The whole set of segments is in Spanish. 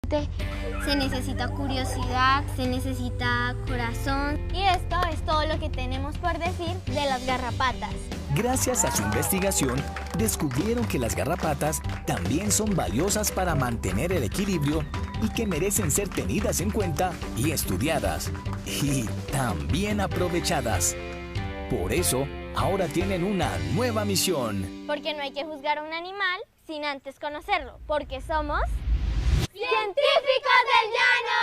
Se necesita curiosidad, se necesita corazón. Y esto es todo lo que tenemos por decir de las garrapatas. Gracias a su investigación, descubrieron que las garrapatas también son valiosas para mantener el equilibrio y que merecen ser tenidas en cuenta y estudiadas. Y también aprovechadas. Por eso, ahora tienen una nueva misión. Porque no hay que juzgar a un animal sin antes conocerlo, porque somos... ¡Científicos del Llano!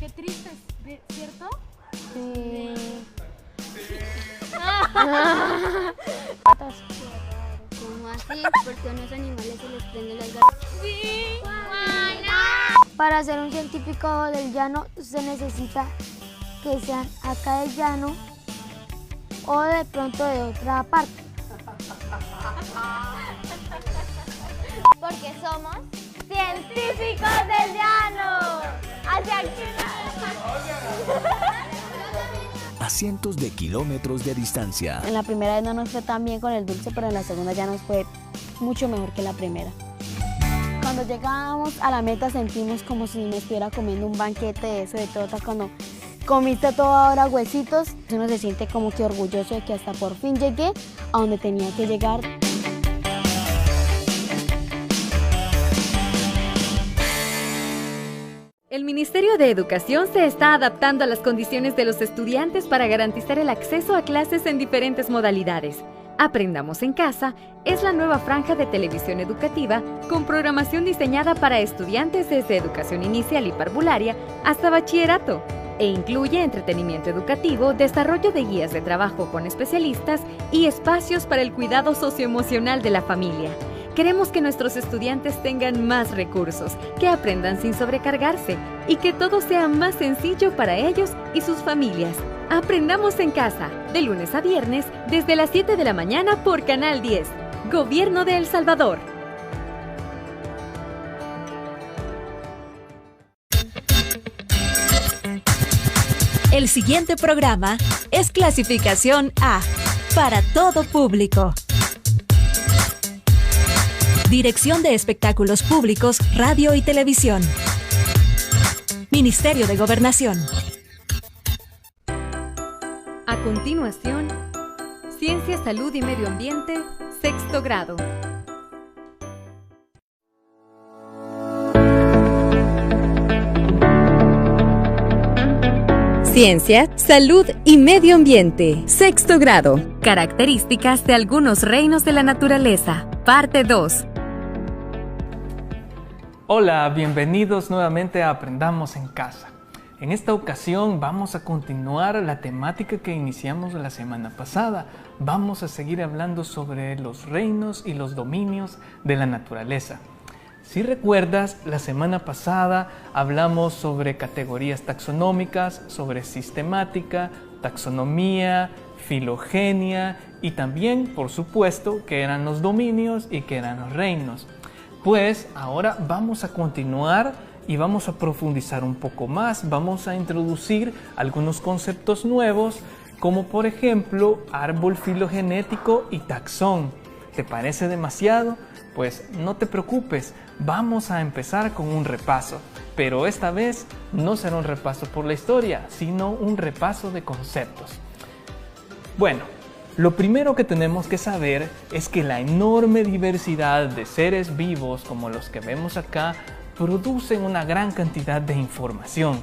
Qué triste, ¿cierto? Sí. ¿Cómo así? Porque a unos animales se les prenden las garras. Sí. Para ser un científico del llano se necesita que sean acá del llano o de pronto de otra parte. Porque somos científicos del llano. ¡Hacia A cientos de kilómetros de distancia. En la primera vez no nos fue tan bien con el dulce, pero en la segunda ya nos fue mucho mejor que la primera. Cuando llegábamos a la meta sentimos como si me estuviera comiendo un banquete de eso de torta. Cuando comiste todo ahora huesitos, uno se siente como que orgulloso de que hasta por fin llegué a donde tenía que llegar. El Ministerio de Educación se está adaptando a las condiciones de los estudiantes para garantizar el acceso a clases en diferentes modalidades. Aprendamos en Casa es la nueva franja de televisión educativa con programación diseñada para estudiantes desde educación inicial y parvularia hasta bachillerato e incluye entretenimiento educativo, desarrollo de guías de trabajo con especialistas y espacios para el cuidado socioemocional de la familia. Queremos que nuestros estudiantes tengan más recursos, que aprendan sin sobrecargarse y que todo sea más sencillo para ellos y sus familias. Aprendamos en Casa, de lunes a viernes, desde las 7 de la mañana por Canal 10. Gobierno de El Salvador. El siguiente programa es clasificación A, para todo público. Dirección de Espectáculos Públicos, Radio y Televisión. Ministerio de Gobernación. A continuación, Ciencia, Salud y Medio Ambiente, sexto grado. Ciencia, Salud y Medio Ambiente, sexto grado. Características de algunos reinos de la naturaleza, parte 2. Hola, bienvenidos nuevamente a Aprendamos en Casa. En esta ocasión vamos a continuar la temática que iniciamos la semana pasada. Vamos a seguir hablando sobre los reinos y los dominios de la naturaleza. Si recuerdas, la semana pasada hablamos sobre categorías taxonómicas, sobre sistemática, taxonomía, filogenia y también, por supuesto, qué eran los dominios y qué eran los reinos. Pues ahora vamos a continuar y vamos a profundizar un poco más. Vamos a introducir algunos conceptos nuevos, como por ejemplo árbol filogenético y taxón. ¿Te parece demasiado? Pues no te preocupes, vamos a empezar con un repaso. Pero esta vez no será un repaso por la historia, sino un repaso de conceptos. Bueno, lo primero que tenemos que saber es que la enorme diversidad de seres vivos como los que vemos acá producen una gran cantidad de información.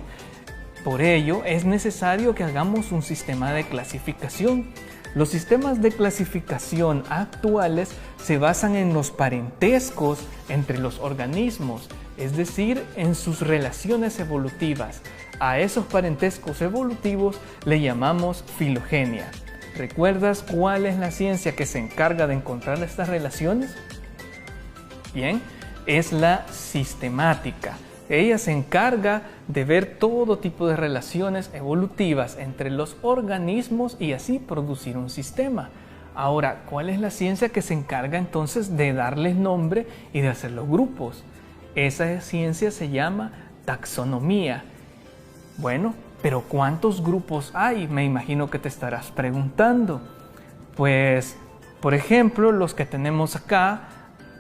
Por ello, es necesario que hagamos un sistema de clasificación. Los sistemas de clasificación actuales se basan en los parentescos entre los organismos, es decir, en sus relaciones evolutivas. A esos parentescos evolutivos le llamamos filogenia. ¿Recuerdas cuál es la ciencia que se encarga de encontrar estas relaciones? Bien, es la sistemática. Ella se encarga de ver todo tipo de relaciones evolutivas entre los organismos y así producir un sistema. Ahora, ¿cuál es la ciencia que se encarga entonces de darles nombre y de hacer los grupos? Esa ciencia se llama taxonomía. Bueno, pero ¿cuántos grupos hay? Me imagino que te estarás preguntando. Pues, por ejemplo, los que tenemos acá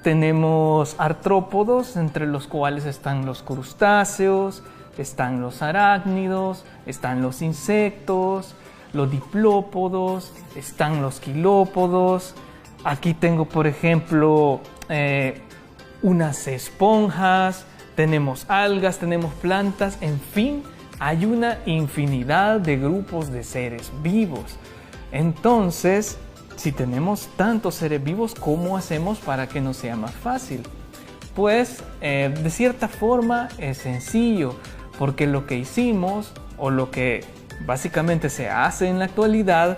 tenemos artrópodos, entre los cuales están los crustáceos, están los arácnidos, están los insectos, los diplópodos, están los quilópodos. Aquí tengo, por ejemplo, unas esponjas, tenemos algas, tenemos plantas, en fin, hay una infinidad de grupos de seres vivos. Entonces, si tenemos tantos seres vivos, ¿cómo hacemos para que nos sea más fácil? Pues, de cierta forma es sencillo, porque lo que hicimos, o lo que básicamente se hace en la actualidad,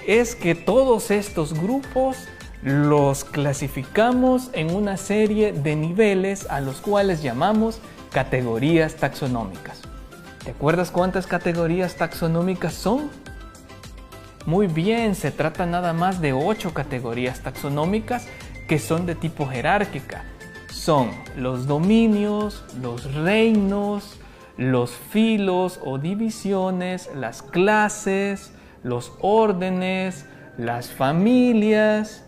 es que todos estos grupos los clasificamos en una serie de niveles a los cuales llamamos categorías taxonómicas. ¿Te acuerdas cuántas categorías taxonómicas son? Muy bien, se trata nada más de 8 categorías taxonómicas que son de tipo jerárquica. Son los dominios, los reinos, los filos o divisiones, las clases, los órdenes, las familias,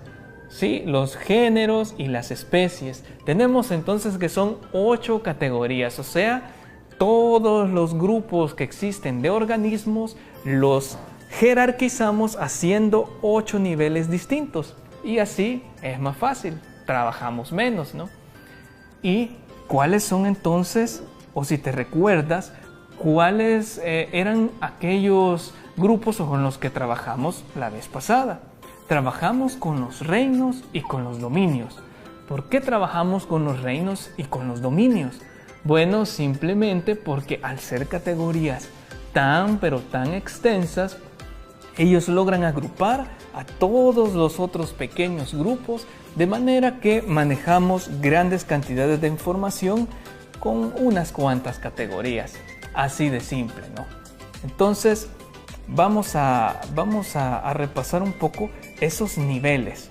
¿sí? Los géneros y las especies. Tenemos entonces que son 8 categorías, o sea, todos los grupos que existen de organismos los jerarquizamos haciendo 8 niveles distintos. Y así es más fácil, trabajamos menos, ¿no? ¿Y cuáles son entonces, o si te recuerdas, cuáles eran aquellos grupos con los que trabajamos la vez pasada? Trabajamos con los reinos y con los dominios. ¿Por qué trabajamos con los reinos y con los dominios? Bueno, simplemente porque al ser categorías tan pero tan extensas, ellos logran agrupar a todos los otros pequeños grupos de manera que manejamos grandes cantidades de información con unas cuantas categorías. Así de simple, ¿no? Entonces, vamos a repasar un poco esos niveles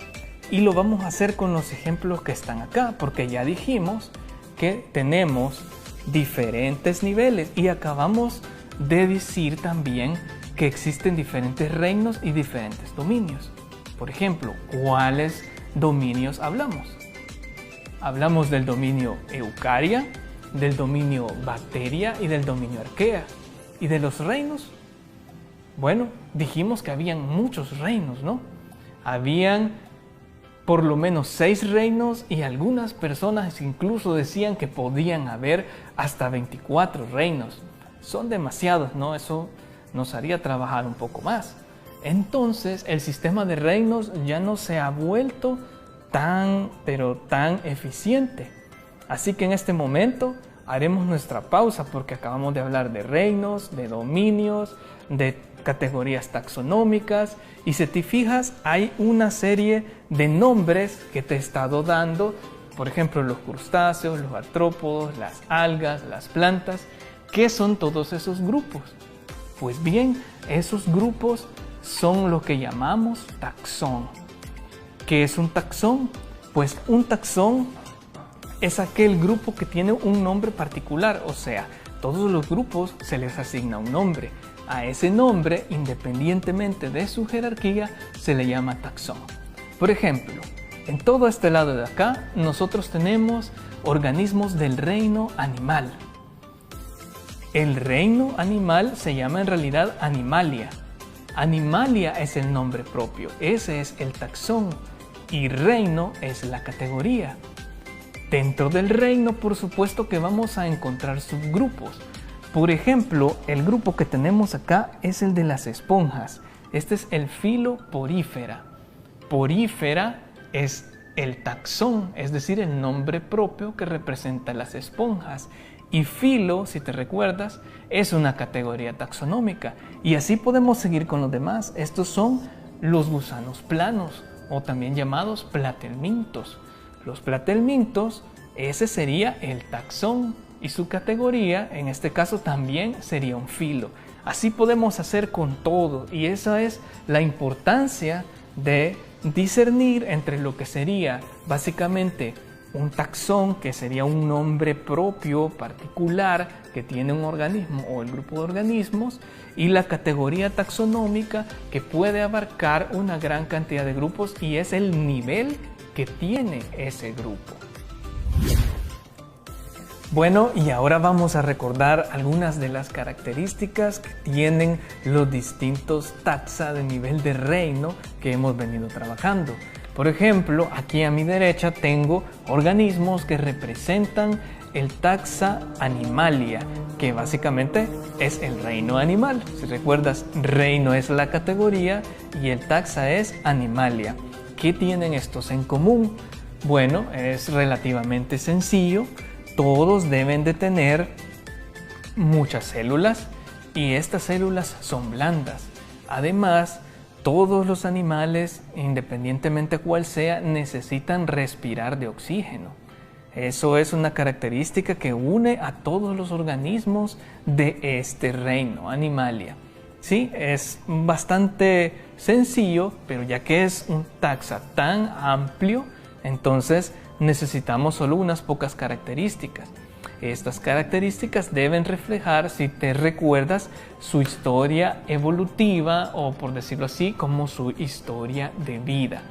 y lo vamos a hacer con los ejemplos que están acá, porque ya dijimos que tenemos diferentes niveles y acabamos de decir también que existen diferentes reinos y diferentes dominios. Por ejemplo, ¿cuáles dominios hablamos? Hablamos del dominio Eukarya, del dominio Bacteria y del dominio Arquea. ¿Y de los reinos? Bueno, dijimos que habían muchos reinos, ¿no? Habían por lo menos 6 reinos y algunas personas incluso decían que podían haber hasta 24 reinos. Son demasiados, ¿no? Eso nos haría trabajar un poco más. Entonces, el sistema de reinos ya no se ha vuelto tan, pero tan eficiente. Así que en este momento haremos nuestra pausa porque acabamos de hablar de reinos, de dominios, de categorías taxonómicas y si te fijas hay una serie de nombres que te he estado dando, por ejemplo los crustáceos, los artrópodos, las algas, las plantas. ¿Qué son todos esos grupos? Pues bien, esos grupos son lo que llamamos taxón. ¿Qué es un taxón? Pues un taxón es aquel grupo que tiene un nombre particular, o sea, todos los grupos se les asigna un nombre. A ese nombre, independientemente de su jerarquía, se le llama taxón. Por ejemplo, en todo este lado de acá, nosotros tenemos organismos del reino animal. El reino animal se llama en realidad Animalia. Animalia es el nombre propio, ese es el taxón, y reino es la categoría. Dentro del reino, por supuesto que vamos a encontrar subgrupos. Por ejemplo, el grupo que tenemos acá es el de las esponjas. Este es el filo Porífera. Porífera es el taxón, es decir, el nombre propio que representa las esponjas. Y filo, si te recuerdas, es una categoría taxonómica. Y así podemos seguir con los demás. Estos son los gusanos planos, o también llamados platelmintos. Los platelmintos, ese sería el taxón. Y su categoría, en este caso, también sería un filo. Así podemos hacer con todo. Y esa es la importancia de discernir entre lo que sería básicamente un taxón, que sería un nombre propio, particular, que tiene un organismo o el grupo de organismos, y la categoría taxonómica, que puede abarcar una gran cantidad de grupos y es el nivel que tiene ese grupo. Bueno, y ahora vamos a recordar algunas de las características que tienen los distintos taxa de nivel de reino que hemos venido trabajando. Por ejemplo, aquí a mi derecha tengo organismos que representan el taxa Animalia, que básicamente es el reino animal. Si recuerdas, reino es la categoría y el taxa es Animalia. ¿Qué tienen estos en común? Bueno, es relativamente sencillo. Todos deben de tener muchas células y estas células son blandas. Además, todos los animales, independientemente cuál sea, necesitan respirar de oxígeno. Eso es una característica que une a todos los organismos de este reino, Animalia. Sí, es bastante sencillo, pero ya que es un taxa tan amplio, entonces necesitamos solo unas pocas características. Estas características deben reflejar, si te recuerdas, su historia evolutiva o, por decirlo así, como su historia de vida.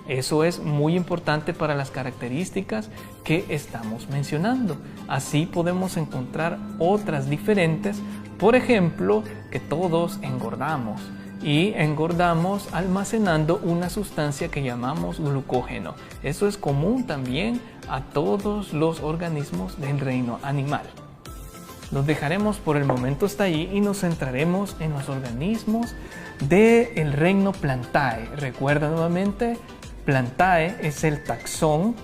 Eso es muy importante para las características que estamos mencionando. Así podemos encontrar otras diferentes, por ejemplo, que todos engordamos. Y engordamos almacenando una sustancia que llamamos glucógeno. Eso es común también a todos los organismos del reino animal. Los dejaremos por el momento hasta ahí y nos centraremos en los organismos del reino Plantae. Recuerda nuevamente, Plantae es el taxón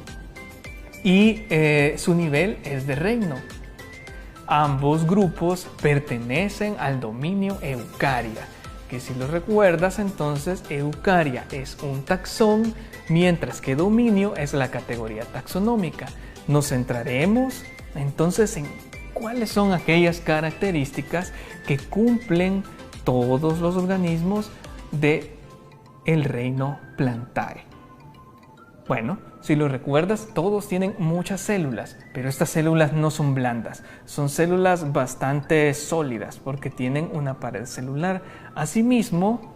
y su nivel es de reino. Ambos grupos pertenecen al dominio Eukarya, que si lo recuerdas, entonces Eukarya es un taxón, mientras que dominio es la categoría taxonómica. Nos centraremos entonces en cuáles son aquellas características que cumplen todos los organismos del reino Plantae. Bueno, si lo recuerdas, todos tienen muchas células, pero estas células no son blandas, son células bastante sólidas porque tienen una pared celular. Asimismo,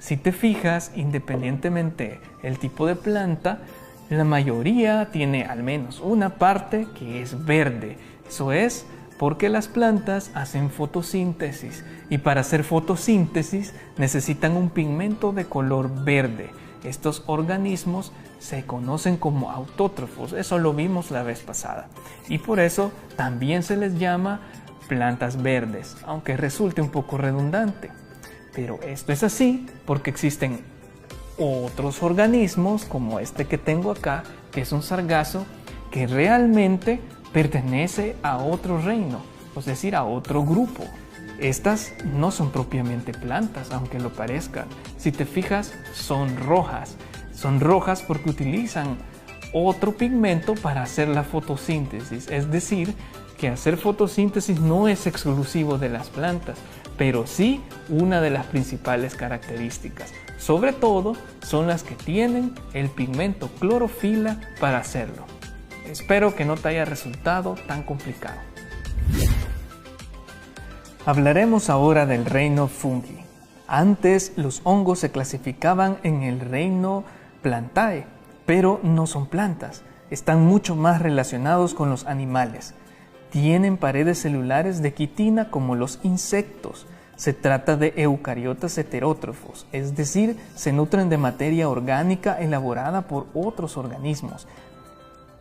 si te fijas, independientemente del tipo de planta, la mayoría tiene al menos una parte que es verde. Eso es porque las plantas hacen fotosíntesis y para hacer fotosíntesis necesitan un pigmento de color verde. Estos organismos se conocen como autótrofos, eso lo vimos la vez pasada, y por eso también se les llama plantas verdes, aunque resulte un poco redundante. Pero esto es así porque existen otros organismos, como este que tengo acá, que es un sargazo, que realmente pertenece a otro reino, es decir, a otro grupo. Estas no son propiamente plantas, aunque lo parezcan. Si te fijas, son rojas. Son rojas porque utilizan otro pigmento para hacer la fotosíntesis. Es decir, que hacer fotosíntesis no es exclusivo de las plantas, pero sí una de las principales características. Sobre todo, son las que tienen el pigmento clorofila para hacerlo. Espero que no te haya resultado tan complicado. Hablaremos ahora del reino fungi. Antes los hongos se clasificaban en el reino Plantae, pero no son plantas. Están mucho más relacionados con los animales. Tienen paredes celulares de quitina como los insectos. Se trata de eucariotas heterótrofos, es decir, se nutren de materia orgánica elaborada por otros organismos.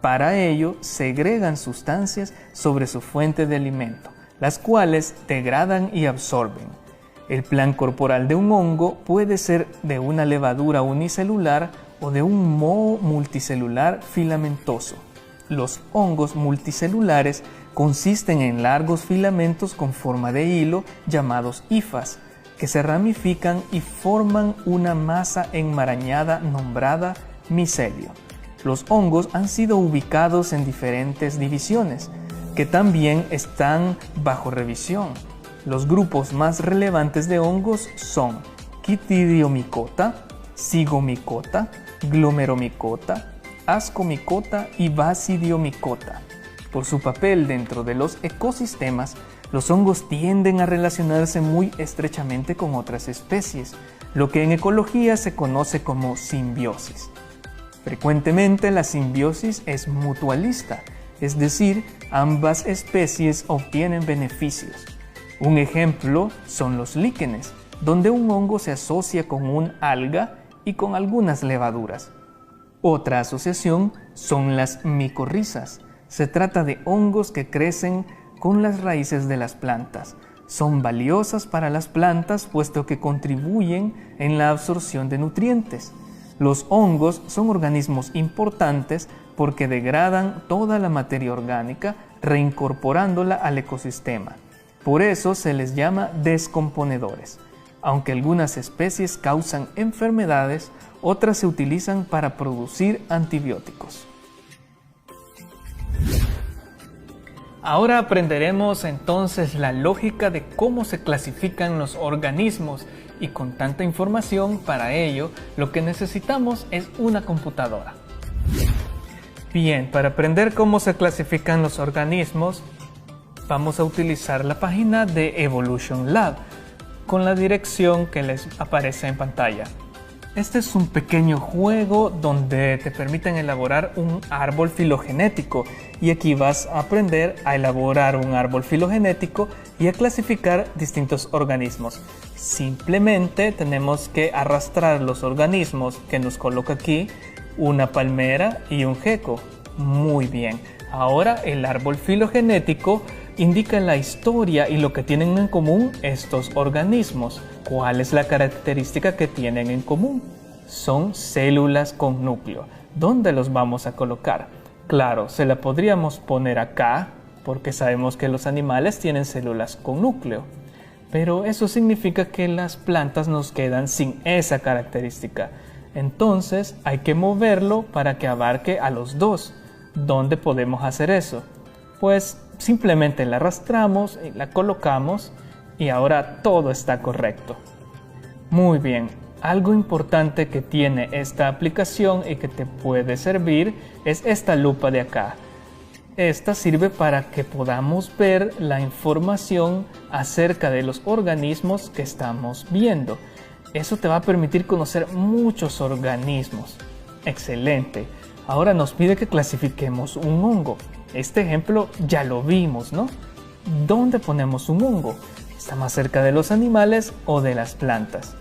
Para ello, segregan sustancias sobre su fuente de alimento, las cuales degradan y absorben. El plan corporal de un hongo puede ser de una levadura unicelular o de un moho multicelular filamentoso. Los hongos multicelulares consisten en largos filamentos con forma de hilo llamados hifas, que se ramifican y forman una masa enmarañada nombrada micelio. Los hongos han sido ubicados en diferentes divisiones, que también están bajo revisión. Los grupos más relevantes de hongos son Chytridiomycota, Zygomycota, Glomeromycota, Ascomycota y Basidiomycota. Por su papel dentro de los ecosistemas, los hongos tienden a relacionarse muy estrechamente con otras especies, lo que en ecología se conoce como simbiosis. Frecuentemente la simbiosis es mutualista, es decir, ambas especies obtienen beneficios. Un ejemplo son los líquenes, donde un hongo se asocia con un alga y con algunas levaduras. Otra asociación son las micorrizas. Se trata de hongos que crecen con las raíces de las plantas. Son valiosas para las plantas puesto que contribuyen en la absorción de nutrientes. Los hongos son organismos importantes porque degradan toda la materia orgánica, reincorporándola al ecosistema. Por eso se les llama descomponedores. Aunque algunas especies causan enfermedades, otras se utilizan para producir antibióticos. Ahora aprenderemos entonces la lógica de cómo se clasifican los organismos, y con tanta información para ello lo que necesitamos es una computadora. Bien, para aprender cómo se clasifican los organismos vamos a utilizar la página de Evolution Lab con la dirección que les aparece en pantalla. Este es un pequeño juego donde te permiten elaborar un árbol filogenético, y aquí vas a aprender a elaborar un árbol filogenético y a clasificar distintos organismos. Simplemente tenemos que arrastrar los organismos que nos coloca aquí, una palmera y un gecko. Muy bien, ahora el árbol filogenético indica la historia y lo que tienen en común estos organismos. ¿Cuál es la característica que tienen en común? Son células con núcleo. ¿Dónde los vamos a colocar? Claro, se la podríamos poner acá, porque sabemos que los animales tienen células con núcleo. Pero eso significa que las plantas nos quedan sin esa característica. Entonces hay que moverlo para que abarque a los dos. ¿Dónde podemos hacer eso? Pues simplemente la arrastramos y la colocamos y ahora todo está correcto. Muy bien, algo importante que tiene esta aplicación y que te puede servir es esta lupa de acá. Esta sirve para que podamos ver la información acerca de los organismos que estamos viendo. Eso te va a permitir conocer muchos organismos. Excelente. Ahora nos pide que clasifiquemos un hongo. Este ejemplo ya lo vimos, ¿no? ¿Dónde ponemos un hongo? ¿Está más cerca de los animales o de las plantas?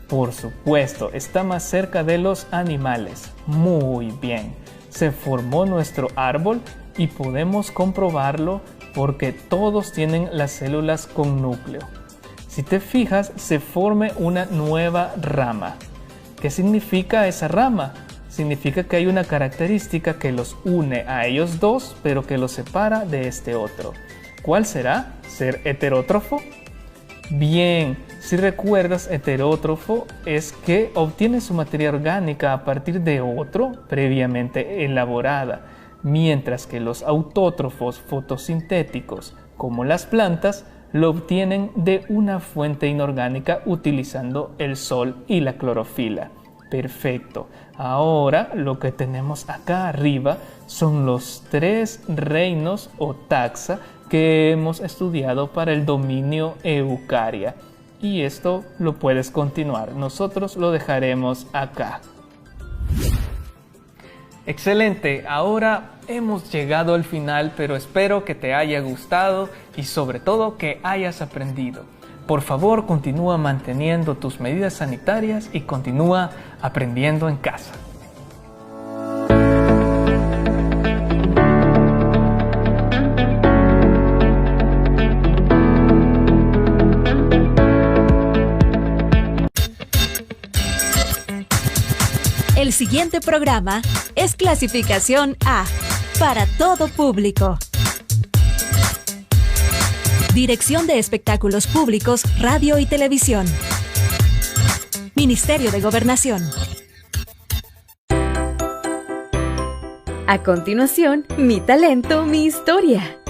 Por supuesto, está más cerca de los animales. Muy bien. Se formó nuestro árbol y podemos comprobarlo porque todos tienen las células con núcleo. Si te fijas, se forma una nueva rama. ¿Qué significa esa rama? Significa que hay una característica que los une a ellos dos, pero que los separa de este otro. ¿Cuál será? ¿Ser heterótrofo? Bien, si recuerdas, heterótrofo es que obtiene su materia orgánica a partir de otro previamente elaborada, mientras que los autótrofos fotosintéticos, como las plantas, lo obtienen de una fuente inorgánica utilizando el sol y la clorofila. Perfecto. Ahora lo que tenemos acá arriba son los 3 reinos o taxa que hemos estudiado para el dominio Eukarya. Y esto lo puedes continuar. Nosotros lo dejaremos acá. Excelente. Ahora hemos llegado al final, pero espero que te haya gustado y sobre todo que hayas aprendido. Por favor, continúa manteniendo tus medidas sanitarias y continúa aprendiendo en casa. El siguiente programa es clasificación A, para todo público. Dirección de Espectáculos Públicos, Radio y Televisión. Ministerio de Gobernación. A continuación, Mi talento, mi historia.